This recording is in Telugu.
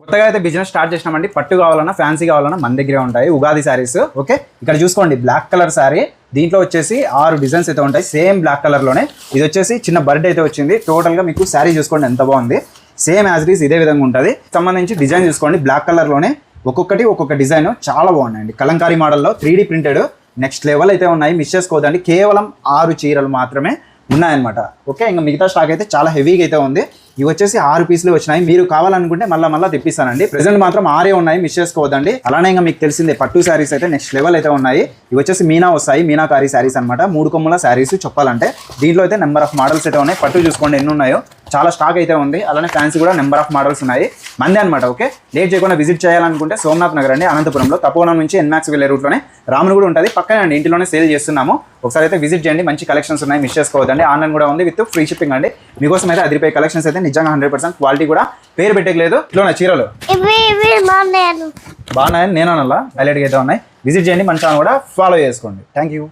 కొత్తగా అయితే బిజినెస్ స్టార్ట్ చేసినామండి. పట్టు కావాలన్నా ఫ్యాన్సీ కావాలన్నా మన దగ్గరే ఉంటాయి. ఉగాది శారీస్. ఓకే, ఇక్కడ చూసుకోండి బ్లాక్ కలర్ శారీ. దీంట్లో వచ్చేసి 6 డిజైన్స్ అయితే ఉంటాయి సేమ్ బ్లాక్ కలర్లోనే. ఇది వచ్చేసి చిన్న బర్డ్ అయితే వచ్చింది. టోటల్గా మీకు శారీ చూసుకోండి ఎంత బాగుంది. సేమ్ యాజ్ ఇట్ ఈస్ ఇదే విధంగా ఉంటుంది. సంబంధించి డిజైన్ చూసుకోండి బ్లాక్ కలర్లోనే ఒక్కొక్కటి ఒక్కొక్క డిజైన్ చాలా బాగున్నాయండి. కలంకారీ మోడల్లో 3D ప్రింటెడ్ నెక్స్ట్ లెవెల్ అయితే ఉన్నాయి. మిస్ చేసుకోవద్దండి. కేవలం 6 చీరలు మాత్రమే ఉన్నాయన్నమాట. ఓకే, ఇంకా మిగతా స్టాక్ అయితే చాలా హెవీగా అయితే ఉంది. ఇవి వచ్చేసి 6 పీసులు వచ్చినాయి. మీరు కావాలనుకుంటే మళ్ళీ తెప్పిస్తానండి. ప్రెసెంట్ మాత్రం 6 ఉన్నాయి, మిస్ చేసుకోవద్దండి. అలానే ఇంకా మీకు తెలిసిందే పట్టు శారీస్ అయితే నెక్స్ట్ లెవెల్ అయితే ఉన్నాయి. ఇవి వచ్చేసి మీనా వస్తాయి, మీనాకారీ శారీస్ అనమాట. 3 కొమ్ముల శారీస్ చెప్పాలంటే. దీంట్లో అయితే నెంబర్ ఆఫ్ మోడల్స్ అయితే ఉన్నాయి. పట్టు చూసుకోండి ఎన్ని ఉన్నాయో, చాలా స్టాక్ అయితే ఉంది. అలానే ఫ్యాన్సీ కూడా నెంబర్ ఆఫ్ మోడల్స్ ఉన్నాయి. మందే అనమాట. ఓకే, లేట్ చేయకుండా విజిట్ చేయాలనుకుంటే సోమనాథ్ నగర్ అండి, అనంతపురంలో. తపోవనం నుంచి ఎన్మాక్స్ వెళ్ళే రూట్లోనే రాములు కూడా ఉంటుంది. పక్కనే అండి, ఇంటిలోనే సేల్ చేస్తున్నాము. ఒకసారి అయితే విజిట్ చేయండి. మంచి కలెక్షన్స్ ఉన్నాయి, మిస్ చేసుకోవద్దండి. ఆన్లైన్ కూడా ఉంది విత్ ఫ్రీ షిప్పింగ్ అండి. మీకోసం అయితే అదిరిపోయే కలెక్షన్స్ అయితే నిజంగా 100% క్వాలిటీ కూడా పేరు పెట్టలేదు. ఇట్లా చీరలు బాగున్నాయని నేను అనాలా, హైలైట్గా అయితే ఉన్నాయి. విజిట్ చేయండి. మన ఛానల్ కూడా ఫాలో చేసుకోండి. Thank you.